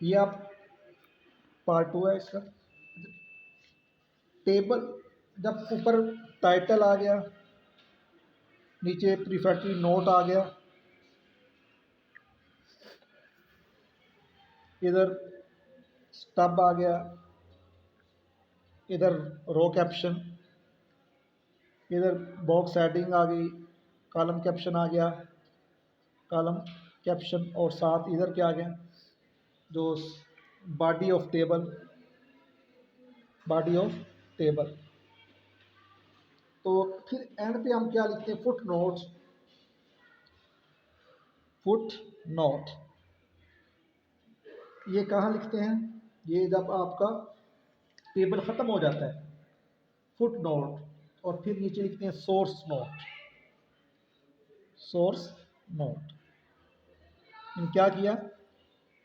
ये आप पार्ट 2 है इसका। टेबल जब ऊपर टाइटल आ गया, नीचे प्रीफैक्टरी नोट आ गया, इधर स्टब आ गया, इधर रो कैप्शन, इधर बॉक्स हेडिंग आ गई, कॉलम कैप्शन आ गया, कॉलम कैप्शन, और साथ इधर क्या आ गया, जो body of table, body of table. तो फिर एंड पे हम क्या लिखते हैं, फुट नोट। फुट नोट ये कहाँ लिखते हैं, ये जब आपका टेबल ख़त्म हो जाता है, फुट नोट, और फिर नीचे लिखते हैं सोर्स नोट। सोर्स नोट क्या किया,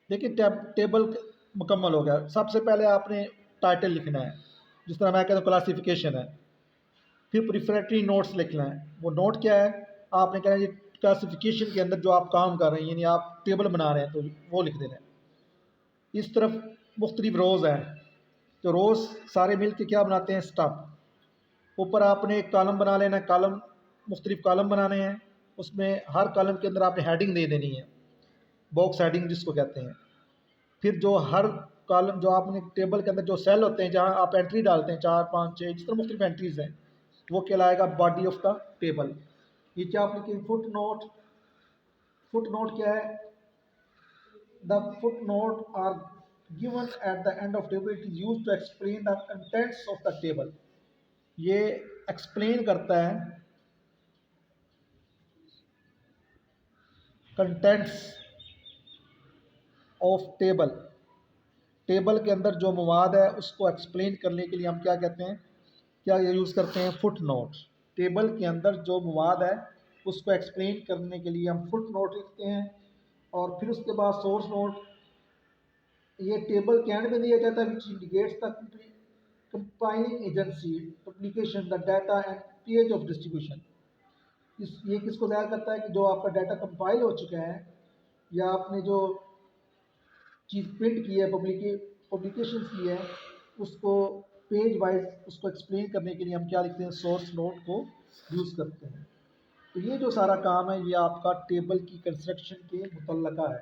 देखिए टेबल मुकम्मल हो गया। सबसे पहले आपने टाइटल लिखना है, जिस तरह मैं कहता हूँ क्लासिफिकेशन है, फिर प्रिफरेटरी नोट्स लिखना है। वो नोट क्या है, आपने कहना है ये क्लासिफिकेशन के अंदर जो आप काम कर रहे हैं, यानी आप टेबल बना रहे हैं, तो वो लिख देना है। इस तरफ मुख्तलिफ रोज़ हैं, तो रोज़ सारे मिल के क्या बनाते हैं, स्टफ। ऊपर आपने एक कॉलम बना लेना है, कॉलम मुख्तलिफ कॉलम बनाने हैं, उसमें हर कॉलम के अंदर आपने हेडिंग दे देनी है, बॉक्स हेडिंग जिसको कहते हैं। फिर जो हर कॉलम, जो आपने टेबल के अंदर जो सेल होते हैं जहाँ आप एंट्री डालते हैं, 4 5 6 जिस तरह मुख्तलिफ एंट्रीज हैं, वो कहलाएगा बॉडी ऑफ द टेबल। नीचे आप लिखें फुट नोट। फुट नोट क्या है, the footnote are given at the end of table, it is use to explain the contents of the table. ये एक्सप्लेन करता है कंटेंट्स ऑफ टेबल। टेबल के अंदर जो मवाद है उसको एक्सप्लेन करने के लिए हम क्या कहते हैं, क्या यूज़ करते हैं, फुट नोट। टेबल के अंदर जो मवाद है उसको एक्सप्लेन करने के लिए हम फुट नोट लिखते हैं। और फिर उसके बाद सोर्स नोट, ये टेबल के एंड में दिया जाता है, which indicates the compiling agency publication the data and page of distribution. ये किसको ज़ाहिर करता है कि जो आपका डाटा कंपाइल हो चुका है, या आपने जो चीज़ प्रिंट की है, पब्लिकेशन की है, उसको पेज वाइज उसको एक्सप्लेन करने के लिए हम क्या लिखते हैं, सोर्स नोट को यूज़ करते हैं। तो ये जो सारा काम है, ये आपका टेबल की कंस्ट्रक्शन के मुतल्लका है।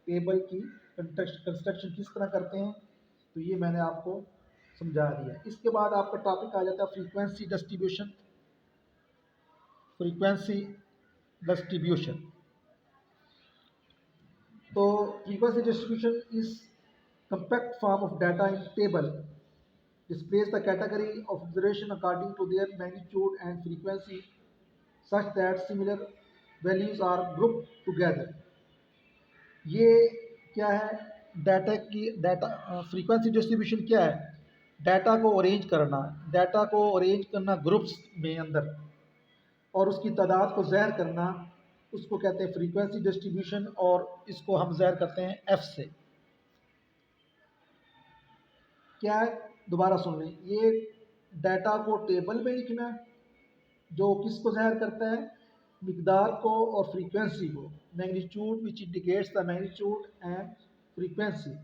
टेबल की कंस्ट्रक्शन किस तरह करते हैं, तो ये मैंने आपको समझा दिया। इसके बाद आपका टॉपिक आ जाता है फ्रीक्वेंसी डिस्ट्रीब्यूशन। फ्रीक्वेंसी डिस्ट्रीब्यूशन, तो frequency distribution is compact form of data in table, displays the category of observation according to their magnitude and frequency such that similar values are grouped together। ये क्या है, data frequency distribution क्या है, data को arrange करना, data को arrange करना groups में अंदर, और उसकी तादाद को ज़हर करना, उसको कहते हैं फ्रीक्वेंसी डिस्ट्रीब्यूशन। और इसको हम ज़हर करते हैं एफ से। क्या है, दोबारा सुन लें, ये डाटा को टेबल में लिखना है, जो किसको ज़ाहिर करता है, मिकदार को और फ्रीक्वेंसी को, magnitude which indicates the magnitude and frequency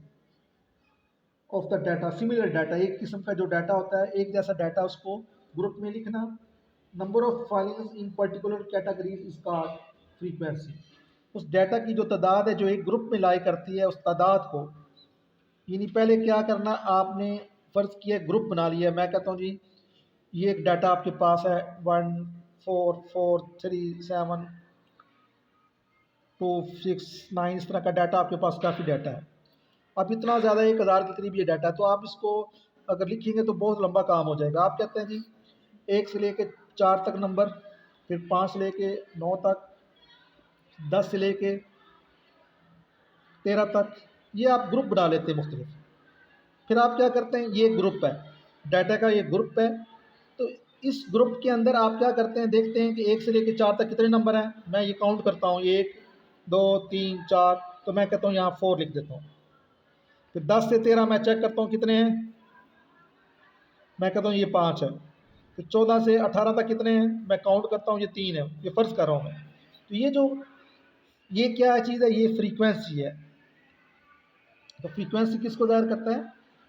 of the data. Similar data, एक किस्म का जो डाटा होता है, एक जैसा डाटा, उसको ग्रुप में लिखना। Number of files in particular categories is called frequency. उस डाटा की जो तादाद है जो एक ग्रुप में लाई करती है, उस तादाद को, यानी पहले क्या करना, आपने फ़र्ज़ किया ग्रुप बना लिया। मैं कहता हूँ जी ये एक डाटा आपके पास है 1 4 4 3 7 2 6 9, इस तरह का डाटा आपके पास काफ़ी डाटा है। अब इतना ज़्यादा 1000 के करीब ये डाटा है, तो आप इसको अगर लिखेंगे तो बहुत लंबा काम हो जाएगा। आप कहते हैं जी 1 से लेके 4 तक नंबर, फिर 5 से लेके 9 तक, 10 से लेके 13 तक, ये आप ग्रुप बना लेते हैं मुख्तलिफ। फिर आप क्या करते हैं, ये ग्रुप है, डाटा का ये ग्रुप है, तो इस ग्रुप के अंदर आप क्या करते हैं, देखते हैं कि 1 से लेकर 4 तक कितने नंबर हैं। मैं ये काउंट करता हूँ, 1 2 3 4, तो मैं कहता हूँ यहाँ 4 लिख देता हूँ। फिर 10 से 13 मैं चेक करता हूँ कितने हैं, मैं कहता हूँ ये 5 है। फिर 14 से 18 तक कितने हैं, मैं काउंट करता हूँ ये 3 है, ये फ़र्ज़ कर रहा हूँ मैं। तो ये जो ये क्या चीज़ है, ये फ्रीक्वेंसी है। तो फ्रीक्वेंसी किसको ज़ाहिर करता है?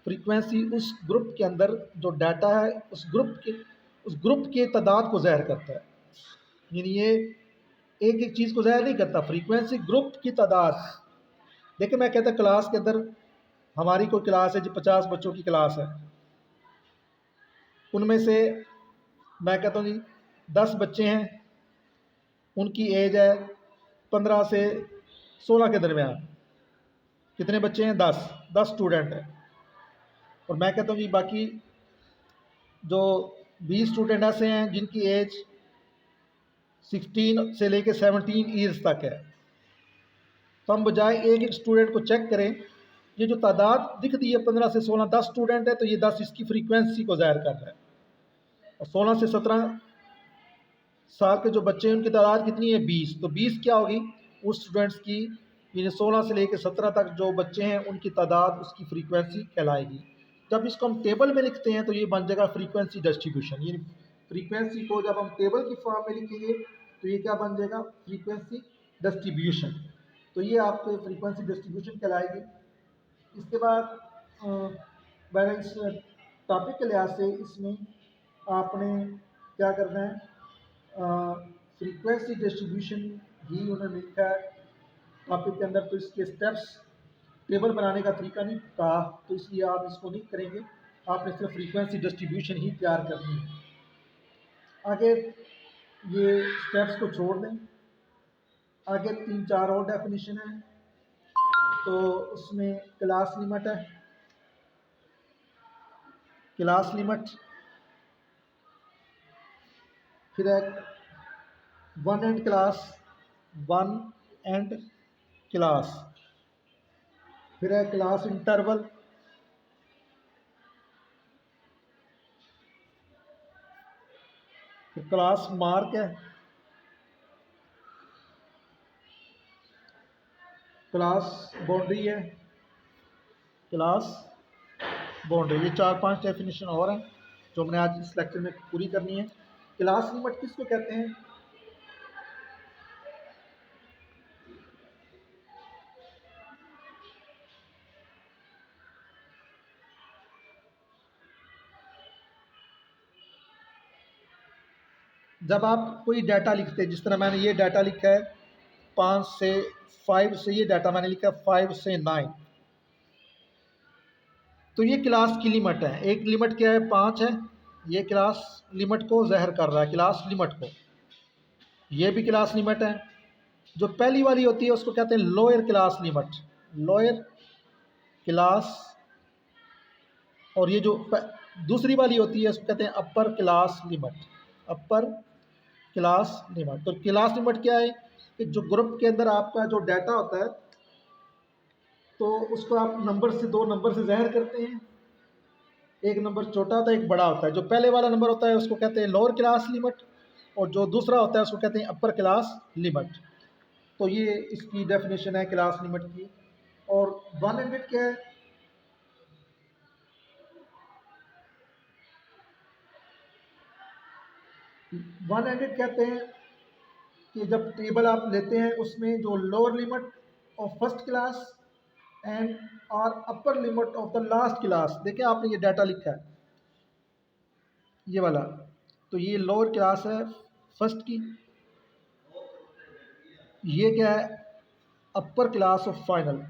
फ्रीक्वेंसी उस ग्रुप के अंदर जो डाटा है उस ग्रुप के तादाद को ज़ाहिर करता है। यानी ये एक एक चीज़ को ज़ाहिर नहीं करता, फ्रीक्वेंसी ग्रुप की तादाद। देखिए मैं कहता क्लास के अंदर हमारी कोई क्लास है जो 50 बच्चों की क्लास है, उनमें से मैं कहता हूँ जी 10 बच्चे हैं, उनकी एज है 15 से 16 के दरमियान। कितने बच्चे हैं? 10 स्टूडेंट हैं। और मैं कहता हूँ कि बाकी जो 20 स्टूडेंट ऐसे हैं जिनकी एज 16 से लेकर 17 ईयर्स तक है। तो हम बजाय एक एक स्टूडेंट को चेक करें, ये जो तादाद दिखती है 15 से 16, 10 स्टूडेंट है, तो ये 10 इसकी फ्रीक्वेंसी को ज़ाहिर कर रहा है। और 16 से 17 साल के जो बच्चे हैं उनकी तादाद कितनी है? 20। तो 20 क्या होगी? उस स्टूडेंट्स की, यानी 16 से लेकर 17 तक जो बच्चे हैं उनकी तादाद उसकी फ्रीक्वेंसी कहलाएगी। जब इसको हम टेबल में लिखते हैं तो ये बन जाएगा फ्रीक्वेंसी डिस्ट्रीब्यूशन। यानी फ्रीक्वेंसी को जब हम टेबल की फॉर्म में लिखेंगे तो ये क्या बन जाएगा? Frequency distribution. तो ये आपके फ्रीक्वेंसी डिस्ट्रीब्यूशन कहलाएगी। इसके बाद बैलेंस टॉपिक के लिहाज से इसमें आपने क्या करना है, फ्रीक्वेंसी डिस्ट्रीब्यूशन ही उन्होंने लिखा है टॉपिक के अंदर, तो इसके स्टेप्स टेबल बनाने का तरीका नहीं कहा, तो इसलिए आप इसको नहीं करेंगे, आपने सिर्फ फ्रीक्वेंसी डिस्ट्रीब्यूशन ही तैयार करनी है। आगे ये स्टेप्स को छोड़ दें, आगे 3-4 और डेफिनेशन है। तो उसमें क्लास लिमिट है, क्लास लिमिट, फिर है one and class, one and class, फिर है क्लास इंटरवल, फिर क्लास मार्क है, क्लास बाउंड्री है, क्लास बाउंड्री। ये 4-5 डेफिनेशन और हैं जो हमने आज इस लेक्चर में पूरी करनी है। क्लास लिमिट किसको कहते हैं? जब आप कोई डाटा लिखते हैं, जिस तरह मैंने ये डाटा लिखा है 5 से 5 से, ये डाटा मैंने लिखा है 5 से 9, तो ये क्लास की लिमिट है। एक लिमिट क्या है? 5 है, ये क्लास लिमिट को ज़ाहिर कर रहा है, क्लास लिमिट को। ये भी क्लास लिमिट है। जो पहली वाली होती है उसको कहते हैं lower class limit, lower class. और ये जो दूसरी वाली होती है उसको कहते हैं upper class limit, upper class limit. तो क्लास लिमिट क्या है? कि जो ग्रुप के अंदर आपका जो डाटा होता है तो उसको आप नंबर से, 2 नंबर से ज़ाहिर करते हैं। एक नंबर छोटा होता है, एक बड़ा होता है। जो पहले वाला नंबर होता है उसको कहते हैं लोअर क्लास लिमिट, और जो दूसरा होता है उसको कहते हैं अपर क्लास लिमिट। तो ये इसकी डेफिनेशन है क्लास लिमिट की। और वन एंडेड क्या है? वन एंडेड कहते हैं कि जब टेबल आप लेते हैं उसमें जो lower limit of first class and और upper limit of the last class, देखिए आपने ये डाटा लिखा है ये वाला, तो ये लोअर क्लास है फर्स्ट की, ये क्या है? Upper class of final,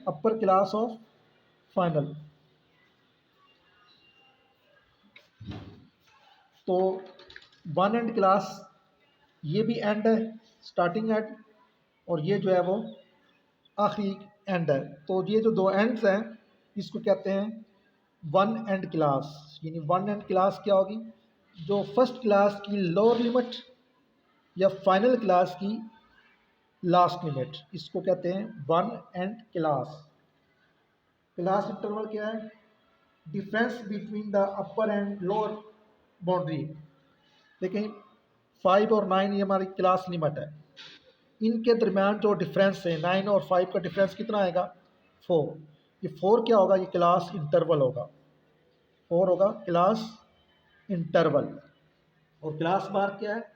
upper class of final. तो वन एंड क्लास, ये भी एंड है, स्टार्टिंग एंड, और ये जो है वो आखिरी एंड है। तो ये जो 2 एंड्स हैं इसको कहते हैं वन एंड क्लास। यानी वन एंड क्लास क्या होगी? जो फर्स्ट क्लास की लोअर लिमिट या फाइनल क्लास की लास्ट लिमिट, इसको कहते हैं one and class. Class interval क्या है? Difference between the upper and lower boundary. देखिए 5 और 9 ये हमारी क्लास लिमिट है, इनके दरमियान जो डिफरेंस है 9 और 5 का डिफरेंस कितना आएगा? 4। ये 4 क्या होगा? ये क्लास इंटरवल होगा, 4 होगा क्लास इंटरवल। और क्लास बार क्या है?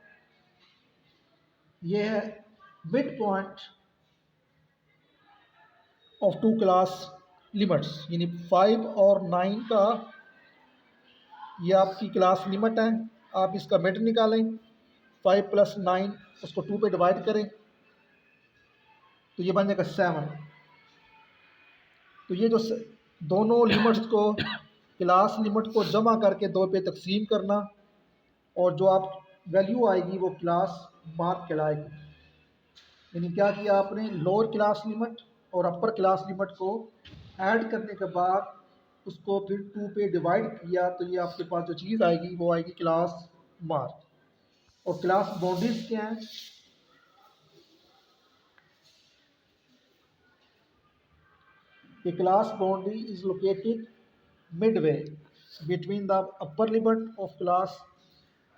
ये है mid point of two class limits, यानी 5 और 9 का ये आपकी क्लास लिमिट है। आप इसका मिड निकालें, 5 + 9 उसको 2 पे डिवाइड करें तो ये बन जाएगा 7। तो ये जो दोनों लिमिट्स को, क्लास लिमिट को जमा करके 2 पे तकसीम करना, और जो आप वैल्यू आएगी वो क्लास मार्क कहलाएगी। यानी क्या किया आपने, लोअर क्लास लिमिट और अपर क्लास लिमिट को ऐड करने के बाद उसको फिर 2 पे डिवाइड किया, तो ये आपके पास जो चीज़ आएगी वो आएगी क्लास मार्क। और क्लास बाउंड्रीज क्या हैं, ये class boundary is located midway between the upper limit of class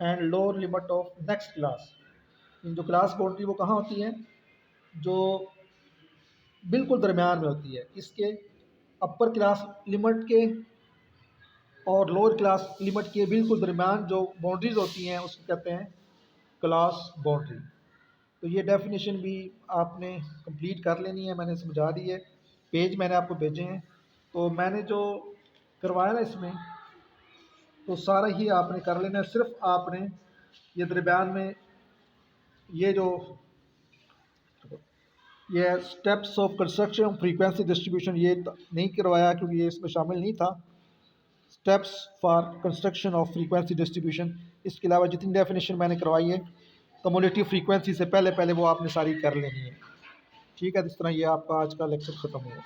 and lower limit of next class. इन जो क्लास बाउंड्री वो कहाँ होती है, जो बिल्कुल दरमियान में होती है इसके अपर क्लास लिमिट के और लोअर क्लास लिमिट के बिल्कुल दरमियान जो बाउंड्रीज होती हैं उसको कहते हैं क्लास बाउंड्री। तो ये डेफिनेशन भी आपने कंप्लीट कर लेनी है, मैंने समझा दी है, पेज मैंने आपको भेजे हैं। तो मैंने जो करवाया ना इसमें तो सारा ही आपने कर लेना है, सिर्फ आपने ये दरमियान में ये steps of construction frequency distribution ये नहीं करवाया क्योंकि ये इसमें शामिल नहीं था। Steps for construction of frequency distribution, इसके अलावा जितनी डेफिनेशन मैंने करवाई है कम्युलेटिव फ्रीक्वेंसी से पहले पहले वो आपने सारी कर लेनी है। ठीक है, इस तरह ये आपका आज का लेक्चर ख़त्म हुआ।